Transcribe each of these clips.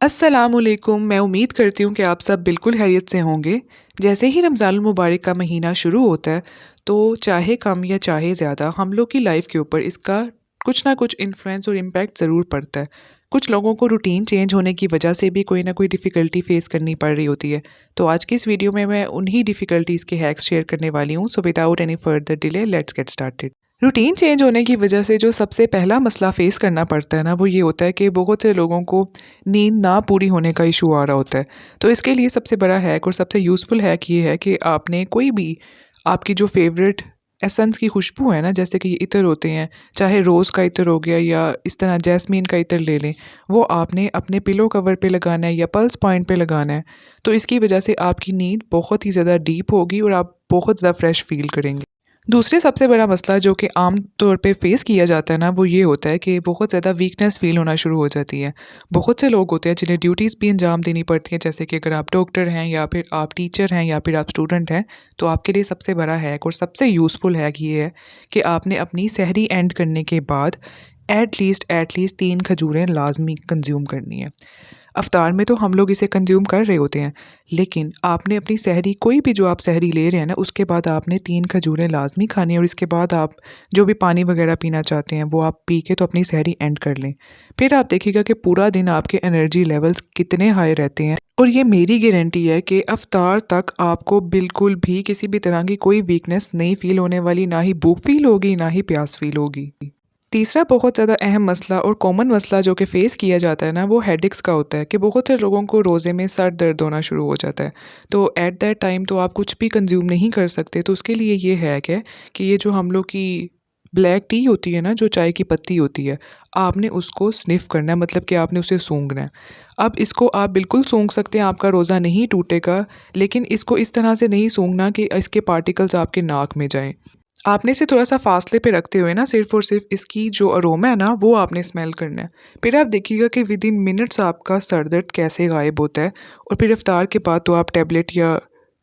अस्सलामुअलैकुम। मैं उम्मीद करती हूँ कि आप सब बिल्कुल खैरियत से होंगे। जैसे ही रमज़ानुल मुबारक का महीना शुरू होता है, तो चाहे कम या चाहे ज़्यादा हम लोग की लाइफ़ के ऊपर इसका कुछ ना कुछ इन्फ्लुएंस और इम्पैक्ट ज़रूर पड़ता है। कुछ लोगों को रूटीन चेंज होने की वजह से भी कोई ना कोई डिफ़िकल्टी फ़ेस करनी पड़ रही होती है। तो आज की इस वीडियो में मैं उन्हीं डिफ़िकल्टीज़ के हैक्स शेयर करने वाली हूँ। So without any further delay let's get started. Routine change होने की वजह से जो सबसे पहला मसला फ़ेस करना पड़ता है ना, वो ये होता है कि बहुत से लोगों को नींद ना पूरी होने का इशू आ रहा होता है। तो इसके लिए सबसे बड़ा हैक और सबसे यूज़फुल हैक ये है कि आपने कोई भी आपकी जो फ़ेवरेट एसेंस की खुशबू है ना, जैसे कि ये इत्र होते हैं, चाहे रोज़ का इत्र हो गया या इस तरह जैस्मीन का इत्र ले लें, वो आपने अपने पिलो कवर पे लगाना है या पल्स पॉइंट पे लगाना है। तो इसकी वजह से आपकी नींद बहुत ही ज़्यादा डीप होगी और आप बहुत ज़्यादा फ्रेश फ़ील करेंगे। दूसरे सबसे बड़ा मसला जो कि आम तौर पे फ़ेस किया जाता है ना, वो ये होता है कि बहुत ज़्यादा वीकनेस फ़ील होना शुरू हो जाती है। बहुत से लोग होते हैं जिन्हें ड्यूटीज़ भी अंजाम देनी पड़ती हैं, जैसे कि अगर आप डॉक्टर हैं या फिर आप टीचर हैं या फिर आप स्टूडेंट हैं, तो आपके लिए सबसे बड़ा हैक और सबसे यूज़फुल हैक ये है कि आपने अपनी सहरी एंड करने के बाद एट लीस्ट 3 खजूरें लाज़मी कंज़्यूम करनी है। अफ्तार में तो हम लोग इसे कंज़्यूम कर रहे होते हैं, लेकिन आपने अपनी सहरी कोई भी जो आप सहरी ले रहे हैं ना, उसके बाद आपने 3 खजूरें लाज़मी खानी है और इसके बाद आप जो भी पानी वगैरह पीना चाहते हैं, वो आप पी के तो अपनी सहरी एंड कर लें। फिर आप देखिएगा कि पूरा दिन आपके एनर्जी लेवल्स कितने हाई रहते हैं और ये मेरी गारंटी है कि अफ्तार तक आपको बिल्कुल भी किसी भी तरह की कोई वीकनेस नहीं फ़ील होने वाली, ना ही भूख फ़ील होगी, ना ही प्यास फ़ील होगी। तीसरा बहुत ज़्यादा अहम मसला और कॉमन मसला जो कि फ़ेस किया जाता है ना, वो हेडेक्स का होता है कि बहुत से लोगों को रोज़े में सर दर्द होना शुरू हो जाता है। तो एट दैट टाइम तो आप कुछ भी कंज़्यूम नहीं कर सकते। तो उसके लिए ये हैक है कि ये जो हम लोग की ब्लैक टी होती है ना, जो चाय की पत्ती होती है, आपने उसको स्निफ़ करना है, मतलब कि आपने उसे सूंघना है। अब इसको आप बिल्कुल सूंघ सकते हैं, आपका रोज़ा नहीं टूटेगा, लेकिन इसको इस तरह से नहीं सूंघना कि इसके पार्टिकल्स आपके नाक में जाएँ। आपने इसे थोड़ा-सा फ़ासले पे रखते हुए ना सिर्फ़ और सिर्फ़ इसकी जो अरोमा है ना, वो आपने स्मेल करना है। फिर आप देखिएगा कि विदिन मिनट्स आपका सर दर्द कैसे गायब होता है और फिर इफ्तार के बाद तो आप टैबलेट या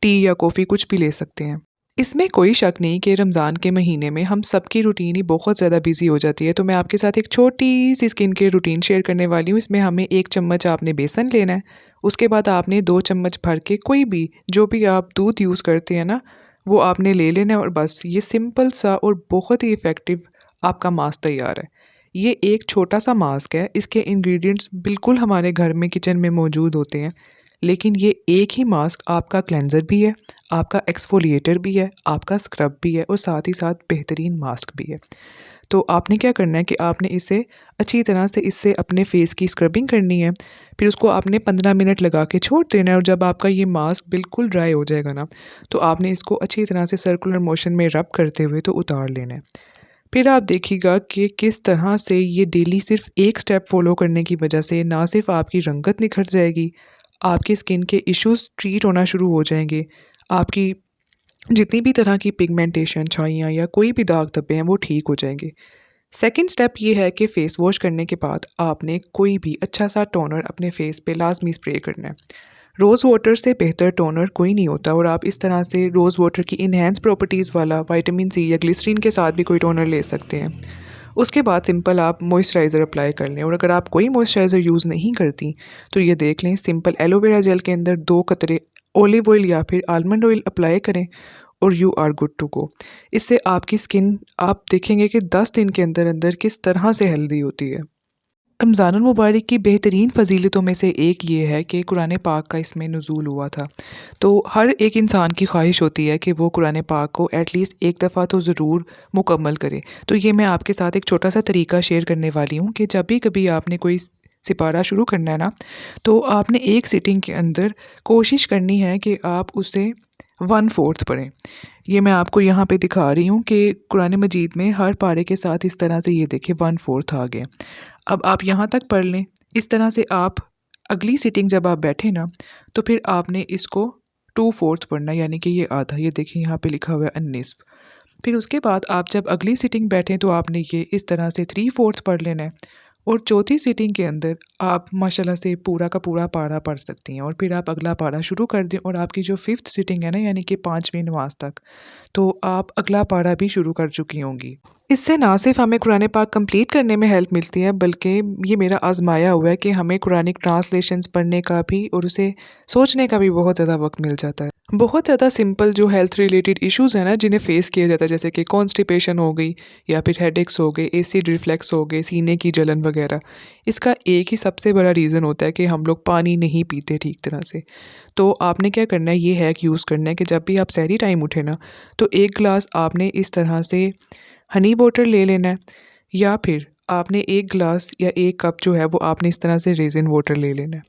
टी या कॉफ़ी कुछ भी ले सकते हैं। इसमें कोई शक नहीं कि रमज़ान के महीने में हम सबकी रूटीन ही बहुत ज़्यादा बिज़ी हो जाती है, तो मैं आपके साथ एक छोटी-सी स्किन केयर रूटीन शेयर करने वाली हूँ। इसमें हमें 1 चम्मच आपने बेसन लेना है, उसके बाद आपने 2 चम्मच भर के कोई भी जो भी आप दूध यूज़ करते हैं ना, वो आपने ले लेना है और बस ये सिंपल सा और बहुत ही इफ़ेक्टिव आपका मास्क तैयार है। ये एक छोटा-सा मास्क है, इसके इंग्रीडिएंट्स बिल्कुल हमारे घर में किचन में मौजूद होते हैं, लेकिन ये एक ही मास्क आपका क्लेंज़र भी है, आपका एक्सफ़ोलिएटर भी है, आपका स्क्रब भी है और साथ ही साथ बेहतरीन मास्क भी है। तो आपने क्या करना है कि आपने इसे अच्छी तरह से इससे अपने फेस की स्क्रबिंग करनी है। फिर उसको आपने 15 मिनट लगा के छोड़ देना है और जब आपका ये मास्क बिल्कुल ड्राई हो जाएगा ना, तो आपने इसको अच्छी तरह से सर्कुलर मोशन में रब करते हुए तो उतार लेना है। फिर आप देखिएगा कि किस तरह से ये डेली सिर्फ एक स्टेप फॉलो करने की वजह से ना सिर्फ आपकी रंगत निखर जाएगी, आपकी स्किन के इश्यूज़ ट्रीट होना शुरू हो जाएँगे, आपकी जितनी भी तरह की पिगमेंटेशन, छाइयाँ या कोई भी दाग धब्बे हैं वो ठीक हो जाएँगे। सेकंड स्टेप ये है कि फ़ेस वॉश करने के बाद आपने कोई भी अच्छा सा टोनर अपने फ़ेस पे लाज़मी स्प्रे करना है। रोज़ वाटर से बेहतर टोनर कोई नहीं होता और आप इस तरह से रोज़ वाटर की इन्हेंस प्रॉपर्टीज़ वाला विटामिन सी या ग्लिसरीन के साथ भी कोई टोनर ले सकते हैं। उसके बाद सिंपल आप मॉइस्चराइज़र अप्लाई कर लें और अगर आप कोई मॉइस्चराइज़र यूज़ नहीं करती, तो ये देख लें सिंपल एलोवेरा जेल के अंदर 2 कतरे ऑलिव ऑयल या फिर आलमंड ऑयल अप्लाई करें और you are good to go. इससे आपकी स्किन आप देखेंगे कि 10 दिन के अंदर-अंदर किस तरह से हेल्दी होती है। रमज़ानुल मुबारक की बेहतरीन फ़ज़ीलतों में से एक ये है कि कुरान पाक का इसमें नुज़ूल हुआ था। तो हर एक इंसान की ख़्वाहिश होती है कि वो कुरान पाक को एटलीस्ट एक दफ़ा तो ज़रूर मुकम्मल करे। तो ये मैं आपके साथ एक छोटा-सा तरीका शेयर करने वाली हूँ कि जब भी कभी आपने कोई सिपारा शुरू करना है ना, तो आपने एक सिटिंग के अंदर कोशिश करनी है कि आप उसे 1/4 पढ़ें। ये मैं आपको यहाँ पे दिखा रही हूँ कि कुरान मजीद में हर पारे के साथ इस तरह से ये देखिए 1/4 आ गया। अब आप यहाँ तक पढ़ लें, इस तरह से आप अगली सिटिंग जब आप बैठे ना, तो फिर आपने इसको 2/4 पढ़ना है, यानी कि ये आधा, ये देखिए यहाँ पे लिखा हुआ है अन-निस्फ़। फिर उसके बाद आप जब अगली सिटिंग बैठें तो आपने ये इस तरह से 3/4 पढ़ लेना है और चौथी सीटिंग के अंदर आप माशाल्लाह से पूरा का पूरा पारा पढ़ सकती हैं और फिर आप अगला पारा शुरू कर दें और आपकी जो 5th सीटिंग है ना यानी कि 5वीं नमाज तक, तो आप अगला पारा भी शुरू कर चुकी होंगी। इससे ना सिर्फ हमें कुरान पाक कंप्लीट करने में हेल्प मिलती है बल्कि ये मेरा आजमाया हुआ है कि हमें कुरानिक ट्रांसलेशंस पढ़ने का भी और उसे सोचने का भी बहुत ज़्यादा वक्त मिल जाता है। बहुत ज़्यादा सिंपल जो हेल्थ रिलेटेड इश्यूज़ हैं ना जिन्हें फेस किया जाता है जैसे कि कॉन्स्टिपेशन हो गई या फिर हेडेक्स हो गए, एसिड रिफ्लेक्स हो गए, सीने की जलन वगैरह, इसका एक ही सबसे बड़ा रीज़न होता है कि हम लोग पानी नहीं पीते ठीक तरह से। तो आपने क्या करना है, ये हैक यूज़ करना है कि जब भी आप सहरी टाइम उठे ना, तो 1 ग्लास आपने इस तरह से हनी वाटर ले लेना है या फिर आपने 1 ग्लास या 1 कप जो है वो आपने इस तरह से रेज़िन वाटर ले लेना है।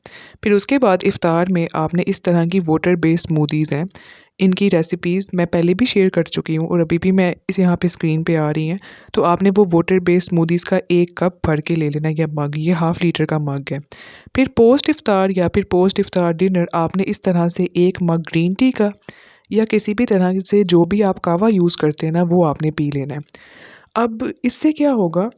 फिर उसके बाद इफ़्तार में आपने इस तरह की वाटर बेस्ड स्मूदीज़ हैं, इनकी रेसिपीज़ मैं पहले भी शेयर कर चुकी हूँ और अभी भी मैं इस यहाँ पे स्क्रीन पे आ रही हैं। तो आपने वो वाटर बेस्ड स्मूदीज़ का 1 कप भर के ले लेना या मग, ये हाफ़ लीटर का मग है। फिर पोस्ट इफ़्तार या फिर पोस्ट इफ़्तार डिनर आपने इस तरह से 1 मग ग्रीन टी का या किसी भी तरह से जो भी आप कहवा यूज़ करते हैं ना वो आपने पी लेना है। अब इससे क्या होगा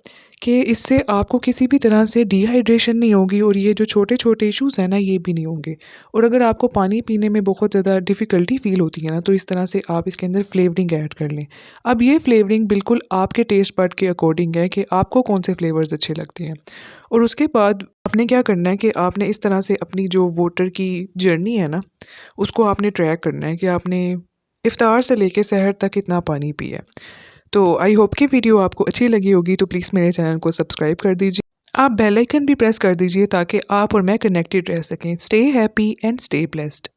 कि इससे आपको किसी भी तरह से डिहाइड्रेशन नहीं होगी और ये जो छोटे-छोटे इश्यूज़ हैं ना ये भी नहीं होंगे। और अगर आपको पानी पीने में बहुत ज़्यादा डिफ़िकल्टी फ़ील होती है ना तो इस तरह से आप इसके अंदर फ्लेवरिंग ऐड कर लें। अब ये फ्लेवरिंग बिल्कुल आपके टेस्ट बड के अकॉर्डिंग है कि आपको कौन से फ्लेवर्स अच्छे लगते हैं। और उसके बाद आपने क्या करना है कि आपने इस तरह से अपनी जो वाटर की जर्नी है ना उसको आपने ट्रैक करना है कि आपने इफ़्तार से लेके सहर तक कितना पानी पिया है। तो आई होप कि वीडियो आपको अच्छी लगी होगी तो प्लीज़ मेरे चैनल को सब्सक्राइब कर दीजिए। आप बेल आइकन भी प्रेस कर दीजिए ताकि आप और मैं कनेक्टेड रह सकें। Stay happy and stay blessed.